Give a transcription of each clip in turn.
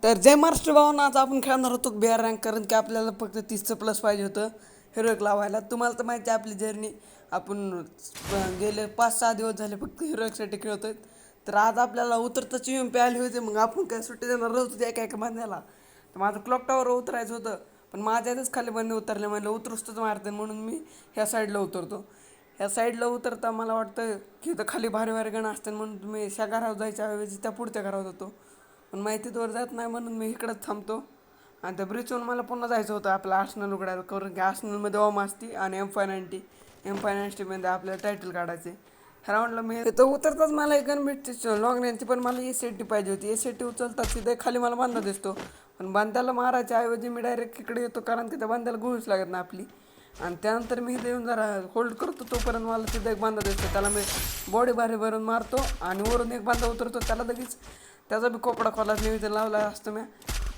तर जय महाराष्ट्र भावना, आज आपण खेळणार होतो बिहार रँक. कारण की आपल्याला फक्त 30चं प्लस पाहिजे होतं हिरोईक लावायला. तुम्हाला तर माहिती आहे आपली जर्नी. आपण गेले 5-6 दिवस झाले फक्त हिरोईकसाठी खेळतोय. तर आज आपल्याला उतरताच UMP आले होते. मग आपण काय सुट्टी देणार नव्हतो त्या एका एका बांधायला. तर माझं क्लॉक टॉवर उतरायचं होतं, पण माझ्यातच खाली बंद उतरले. म्हणलं उतरुस्तच मारते, म्हणून मी ह्या साईडला उतरतो. ह्या साईडला उतरता मला वाटतं की इथं खाली भारी भारी गण असते, म्हणून तुम्ही त्या घरावर जायच्या ऐवजी त्या पुढच्या घरावर जातो. पण माहितीत वर जात नाही, म्हणून मी इकडंच थांबतो. आणि त्या ब्रिजवरून मला पुन्हा जायचं होतं आपलं आर्सेनल उघडायला. कारण की आर्सेनलमध्ये ओम असती आणि M590 आपल्याला टायटल काढायचे. ह्या राऊंडला मी तर उतरताच मला एक गन भेटते लॉंग रेंजची, पण मला एस80 पाहिजे होती. एस80 उचलतात तिथे खाली मला बांधा दिसतो, पण बांध्याला मारायच्या ऐवजी मी डायरेक्ट इकडे येतो, कारण की त्या बांध्याला गोळीच लागत ना आपली. आणि त्यानंतर मी इथे येऊन जरा होल्ड करतो, तोपर्यंत मला तिथे एक बांधा दिसतो. त्याला मी बॉडी भारी भरून मारतो आणि वरून एक बांधा उतरतो. त्याला लगेच त्याचा बी कोपडा खोला नियोजन लावला असतो मी.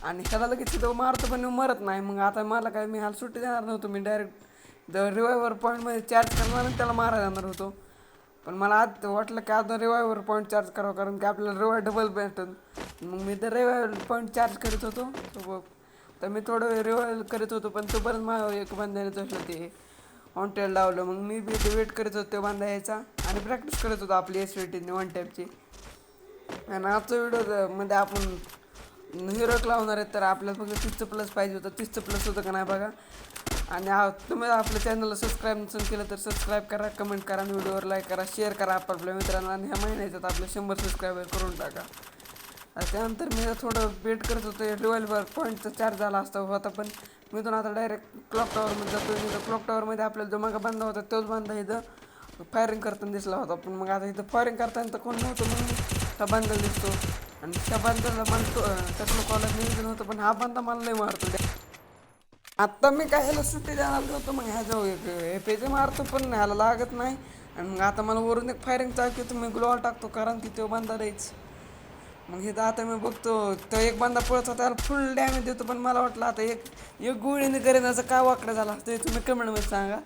आणि ह्याला लगेच तिथं मारतो, पण मी मरत नाही. मग आता मला काय, मी ह्याला सुट्टी देणार नव्हतो. मी डायरेक्ट रिवायवर पॉईंटमध्ये चार्ज करणार आणि त्याला मारा जाणार होतो. पण मला आज वाटलं की आता रिवायवर पॉईंट चार्ज करावं, कारण की आपल्याला रिवाय डबल भेटतं. मग मी तर रिवायवर पॉईंट चार्ज करीत होतो. तर मी थोडं वेळ रिवायव करीत होतो, पण तोपर्यंत मला एक बांधायला तसलं ते ऑन लावलं. मग मी बी ते वेट करीत होतो बांधा यायचा आणि प्रॅक्टिस करत होतो आपली SVT वन टॅपची. आणि आजचा व्हिडिओ मध्ये आपण हिरोक लावणार आहेत. तर आपल्याला फक्त 30चं प्लस पाहिजे होतं. 30चं प्लस होतं का नाही बघा. आणि तुम्ही आपल्या चॅनलला सबस्क्राईब नसेल केलं तर सबस्क्राईब करा, कमेंट करा, व्हिडिओवर लाईक करा, शेअर करा आपल्या मित्रांना. आणि ह्या महिन्याच्यात आपले 100 सबस्क्रायबर करून टाका. त्यानंतर मी थोडं वेट करत होतो. रिव्हॉल्वर पॉईंटचा चार्ज झाला होता, पण मी तो आता डायरेक्ट क्लॉक टॉवरमध्ये जातो. इथं क्लॉक टॉवरमध्ये आपल्याला जो मागा बांधा होता तोच बांधा इथं फायरिंग करताना दिसला होता. पण मग आता इथं फायरिंग करताना तर कोण नव्हतं, म्हणून त्या बांधाला दिसतो. आणि त्या बांधाला म्हणतो त्यातलं कॉलेज नियोजन होतं, पण हा बांधा मला लय मारतो. आत्ता मी काय ह्याला सुट्टी द्यायला होतो, मग ह्या जाऊ पेजे मारतो, पण ह्याला लागत नाही. आणि मग आता मला वरून एक फायरिंग चालू होतं, मी ग्लोअर टाकतो, कारण की तो बांधा द्यायच. मग इथं आता मी बघतो तो एक बांधा पळत होता, त्याला फुल डॅमेज देतो. पण मला वाटलं आता एक एक गोळीने करेनाचा काय वाकडा झाला ते तुम्ही कमेंटमध्ये सांगा.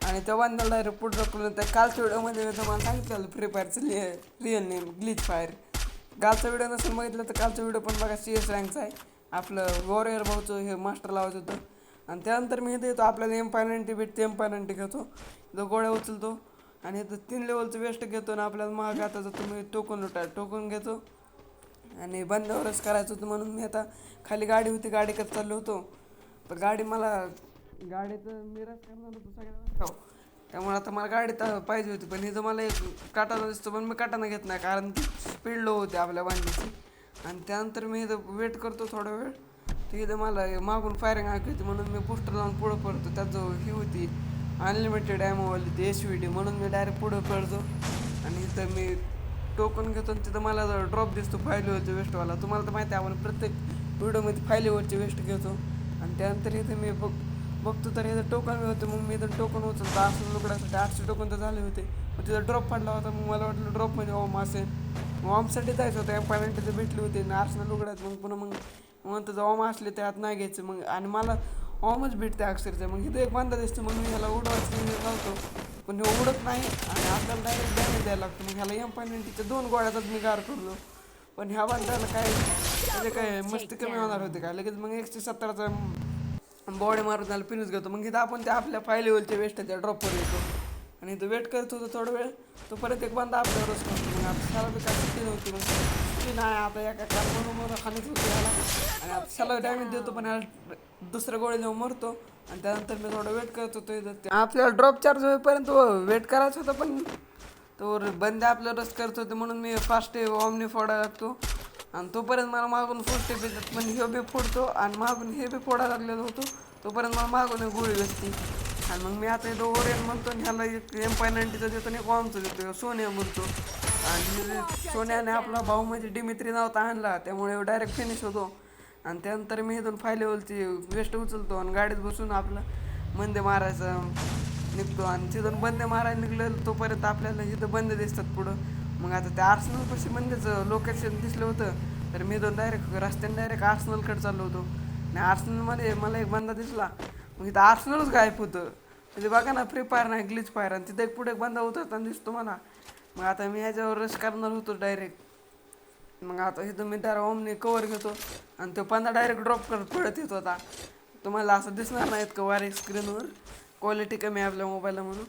आणि त्या बांधाला डायरेक्ट पुढं ढकलून त्या कालच्या व्हिडिओमध्ये मी तुम्हाला सांगितलं फ्री फायरचं रिअल नेम ग्लिच फायर. कालचा व्हिडिओ नसेल बघितलं तर कालचा व्हिडिओ पण बघा. CS रँकचा आहे. आपलं वॉरियर भाऊचं हे मास्टर लावायचं होतं. आणि त्यानंतर मी इथं येतो, आपल्याला M590 भेटते. M590 घेतो, इथं गोळ्या उचलतो आणि इथं 3 लेवलचं वेस्ट घेतो. आणि आपल्याला महाग आता जर तुम्ही टोकन घेतो आणि बंदावरच करायचं होतं, म्हणून मी आता खाली गाडी होती, गाडी करत चाललो होतो. तर गाडीचं मिरज करणार होतो सगळ्यांना. त्यामुळे आता मला गाडी तर पाहिजे होती, पण इथं मला एक काटाना दिसतो, पण मी काटाना घेत नाही, कारण की स्पीड लो होती आपल्या बांधीची. आणि त्यानंतर मी इथं वेट करतो थोडा वेळ. तर इथं मला मागून फायरिंग ऐकू होती, म्हणून मी पोस्टर लावून पुढं पडतो. त्यात जो ही होती अनलिमिटेड ॲमोवाली ती SVD, म्हणून मी डायरेक्ट पुढं पडतो. आणि इथं मी टोकन घेतो आणि तिथं मला ड्रॉप दिसतो फायलीवरचे वेस्टवाला. तुम्हाला तर माहिती आहे आपण प्रत्येक व्हिडिओमध्ये फायलीवरचे वेस्ट घेतो. आणि त्यानंतर इथं मी बघतो तर इथं टोकन मी होते. मग मी इथं टोकन उचलतो असं लुकडासाठी 800 टोकन तर झाले होते. मग तिथं ड्रॉप पडला होता. मग मला वाटलं ड्रॉपमध्ये ओम असेल. मग ओमसाठी जायचं होतं. M590 भेटली होती आणि आर्सेनल उघडायचं. मग पुन्हा म्हणतो जर ओम असले त्यात नाही घ्यायचं. मग आणि मला ओमच भेटते अक्षरशः. मग इथं एक बांधा दिसतो, मग मी ह्याला उडवायचं लावतो, पण हे उडत नाही आणि आपल्याला डायरेक्ट डॅमेज द्यायला लागतो. मग ह्याला M590च्या 2 गोळ्याचाच मी गार करतो. पण ह्या बांधायला काय म्हणजे काय मस्ती कमी होणार होती काय, लगेच मग 170चा बॉडी मारून त्याला फिनिश घेतो. मग इथं आपण त्या आपल्या 5 लेवलच्या वेस्टच्या ड्रॉपवर येतो आणि इथं वेट करत होतो थोडा वेळ. तो परत एक बांधा आपल्यावरच करतो. मग आता त्याला बी काय सुट्टी नव्हती, मग सुट्टी नाही आता एका कारमधून खाणीच होती ह्याला. आणि आता त्याला डॅमेज देतो, पण ह्याला दुसऱ्या गोळी देऊन मरतो. आणि त्यानंतर मी थोडं वेट करत होतो. इथं आपल्याला ड्रॉप चार्ज होईपर्यंत वेट करायचं होतं, पण तो बंदे आपलं रस करत होते, म्हणून मी फास्ट ओमनी फोडायला लागतो. आणि तोपर्यंत मला मागून फुल स्टेप येतात, पण हे बी फोडतो आणि मागून हे बी फोडायला लागलेलं होतो. तोपर्यंत मला मागून एक गोळी बसती. आणि मग मी आता इथं ओरियन म्हणतो आणि ह्याला एक M590चं देतो आणि एक ओमचं देतो. सोन्या म्हणतो. आणि सोन्याने आपला भाऊ म्हणजे डिमित्री नावाचा आणला, त्यामुळे डायरेक्ट फिनिश होतो. आणि त्यानंतर मी इथून 5 लेवलची वेस्ट उचलतो आणि गाडीत बसून आपलं बंदे मारायचं निघतो. आणि तिथून बंदे मारायला निघलं तोपर्यंत आपल्याला इथं बंद दिसतात पुढं. मग आता त्या आर्सेनलपाशी बंदेचं लोकेशन दिसलं होतं, तर मी इथून डायरेक्ट रस्त्याने डायरेक्ट आर्सेनलकडे चाललो होतो. आणि आर्सेनलमध्ये मला एक बंदा दिसला. मग इथं आर्सेनलच गायब होतं. म्हणजे बघा ना, फ्री फायर नाही ग्लिच फायर. आणि तिथं एक पुढे एक बंदा उतरताना दिसतो मला. मग आता मी ह्याच्यावर रश करणार होतो डायरेक्ट. मग आता इथं मी त्याला ओमनी कवर घेतो आणि तो पंधा डायरेक्ट ड्रॉप करत पडत येत होता. तुम्हाला असं दिसणार नाहीत का वारे स्क्रीनवर क्वालिटी कमी आहे आपल्या मोबाईलला म्हणून.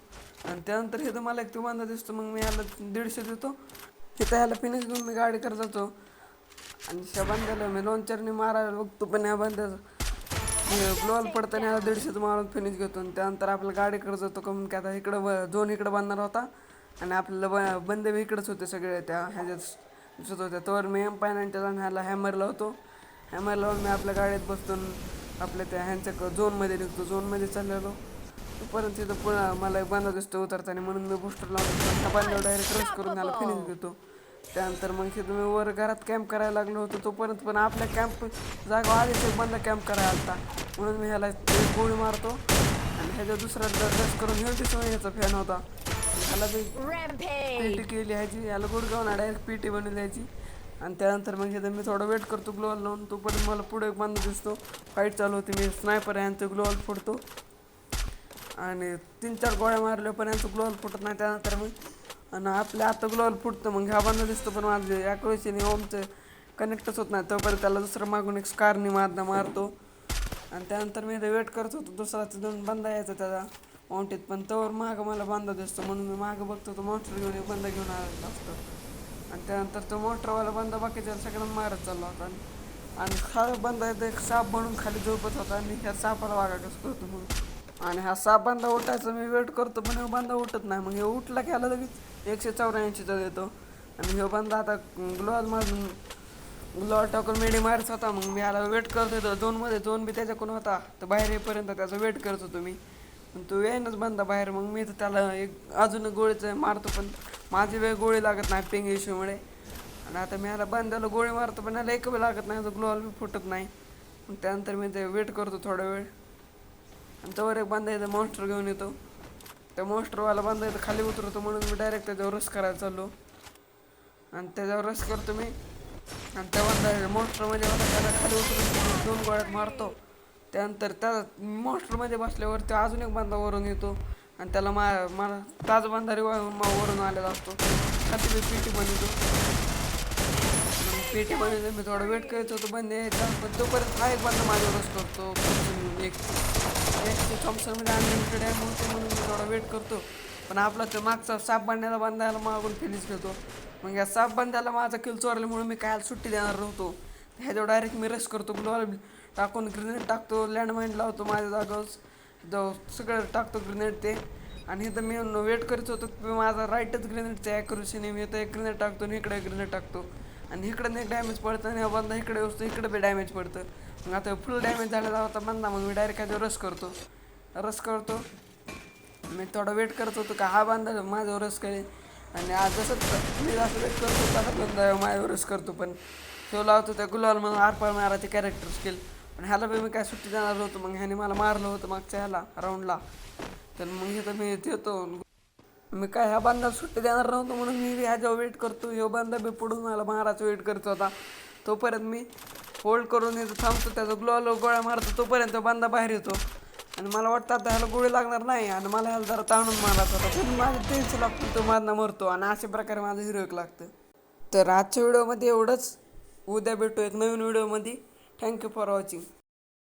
आणि त्यानंतर हे तर मला एक तो बांधा दिसतो, मग मी याला 150 देतो. तिथं ह्याला फिनिश घेऊन मी गाडी करत जातो आणि ह्या बांध्याला मी लॉन्चरने मारायला बघतो, पण ह्या बांध्याचं ग्लोअल पडताना ह्याला 150 मारून फिनिश घेतो. आणि त्यानंतर आपल्या गाडी करत जातो, कमी की आता इकडं झोन इकडं बांधणार होता आणि आपल्याला बंद बी इकडंच होते सगळे त्या ह्याच्यात दिसत होत्या. तर मी M5 आणि ह्याला हॅमर लावतो. हॅमर लावून मी आपल्या गाडीत बसतो आपल्या त्या ह्यांच्या झोनमध्ये निघतो. झोनमध्ये चाललेलो तोपर्यंत तिथं पुन्हा मला एक बांधा दिसतो उतरताना, म्हणून मी बुस्टर लावून त्या बांधावर डायरेक्ट रश करून त्याला फिनिश घेतो. त्यानंतर मग तिथं मी वर घरात कॅम्प करायला लागलो होतो तोपर्यंत, पण आपल्या कॅम्प जागा आधीच एक बंदा कॅम्प करायला आलता, म्हणून मी ह्याला एक गोळी मारतो आणि ह्याच्या दुसरा रश करून ह्यो दिसून ह्याचा फॅन होता. ह्याला बी पीटी केली ह्याची, ह्याला गुडगावना डायरेक्ट पीटी बनवली ह्याची. आणि त्यानंतर मग इथं मी थोडा वेट करतो ग्लोअल लावून. तोपर्यंत मला पुढे एक बांधा दिसतो, फाईट चालू होती. मी स्नायपर आहे यांचं ग्लोअल फोडतो आणि 3-4 गोळ्या मारल्या पण यांचं ग्लोअल फुटत नाही. त्यानंतर मग आणि आपल्या आता ग्लोअल फुटतं, मग ह्या बांधा दिसतो पण माझं ॲक्युरेसीने ओमचं कनेक्टच होत नाही. तोपर्यंत त्याला दुसरं मागून एक स्कारनी मारतो. आणि त्यानंतर मी इथं वेट करत होतो दुसराच 2 बांधा यायचा त्याचा माउंटेत, पण तोवर मागं मला बांधा दिसतो, म्हणून मी मागं बघतो तो मॉन्स्टर घेऊन एक बंदा घेऊन आला असतो. आणि त्यानंतर तो मोटरवाला बंदा बाकीच्या सगळ्यांना मारत चालला होता. आणि हा बंदा एक साप बनून खाली झोपत होता आणि ह्या सापाला वागा कसं करतो म्हणून. आणि हा साप बंदा उठायचा मी वेट करतो, पण हा बंदा उठत नाही. मग हे उठला की ह्याला लगेच 184चा देतो. आणि ह्यो बंदा आता ग्लोअल मारून ग्लोअल टाकून मेडी मारत होता. मग मी ह्याला वेट करत होतो झोनमध्ये. झोन बी त्याच्याकडून होता, तर बाहेर येईपर्यंत त्याचा वेट करत होतो मी, पण तो येईनच बंदा बाहेर. मग मी तर त्याला एक अजून गोळीचं मारतो, पण माझी वेळ गोळी लागत नाही पिंग इश्यूमुळे. आणि आता मी ह्याला बंदाला गोळी मारतो, पण ह्याला एक वेळ लागत नाही, ग्लोअल बी फुटत नाही. मग त्यानंतर मी ते वेट करतो थोडा वेळ आणि तोवर एक बांधा इथं मॉन्स्टर घेऊन येतो. त्या मॉन्स्टरवाला बांधा इथं खाली उतरतो, म्हणून मी डायरेक्ट त्याच्यावर रश करायला चाललो आणि त्याच्यावर रश करतो मी. आणि त्या बांधा मॉन्स्टरमध्ये होता त्याला खाली उतरून 2 गोळ्यात मारतो. त्यानंतर त्या मॉन्स्टरमध्ये बसल्यावर अजून एक बांधा वरून येतो आणि त्याला मला ताज बांधा वरून आलेला असतो. खाली मी पीटी बनवतो. पेटी बनवले मी थोडा वेट करत होतो बंद यायचा, पण तोपर्यंत हा एक बंदा माझ्यावरच करतो. एक थॉम्सनमध्ये अनलिमिटेड आहे म्हणून मी थोडा वेट करतो, पण आपला तो मागचा साप बांधायला मागून फिनिश घेतो. मग या साप बांधायला माझा किल चोरल्यामुळे मी काय सुट्टी देणार नव्हतो. ह्याच्यावर डायरेक्ट मी रश करतो, ग्लोअल टाकून ग्रेनेड टाकतो, लँडमाईन लावतो माझ्या जागावर सगळं टाकतो ग्रेनेड ते. आणि इथं मी वेट करत होतो की माझा राईटच ग्रेनेडचा ॲक्युरेसीने मी इथं एक ग्रेनेड टाकतो आणि इकडे एक ग्रेनेड टाकतो आणि इकडं एक डॅमेज पडतं आणि बंदा इकडे असतो, इकडे बी डॅमेज पडतं. मग आता फुल डॅमेज झालेला होता बंदा, मग मी डायरेक्ट ह्याच्यावर रश करतो. मी थोडा वेट करत होतो का हा बांधा माझ्यावर रश करेल आणि आज जसं मी जास्त वेट करतो तसा बंदा माझ्यावर रश करतो. पण तो लावतो त्या गुलाल म्हणून आरपार मारायचे कॅरेक्टर स्किल, पण ह्याला बी मी काय सुट्टी देणार नव्हतो. मग ह्याने मला मारलं होतं मागच्या ह्याला राऊंडला, तर मग इथं मी येतो. मी काय ह्या बांधाला सुट्टी देणार नव्हतो, म्हणून मी ह्याच्यावर वेट करतो. ह्यो बांधा बी पुढून मला मारायचं वेट करत होता. तोपर्यंत मी होल्ड करून इथं थांबतो, त्याचा ग्लोअल गोळ्या मारतो. तोपर्यंत बांधा बाहेर येतो आणि मला वाटतं आता ह्याला गोळी लागणार नाही आणि मला ह्याला जरा ताणून मारायचा होता, पण माझं तेच लागतो, तो माझा मरतो आणि अशा प्रकारे माझं हिरो एक लागतं. तर आजच्या व्हिडिओमध्ये एवढंच. उद्या भेटू एक नवीन व्हिडिओमध्ये. Thank you for watching.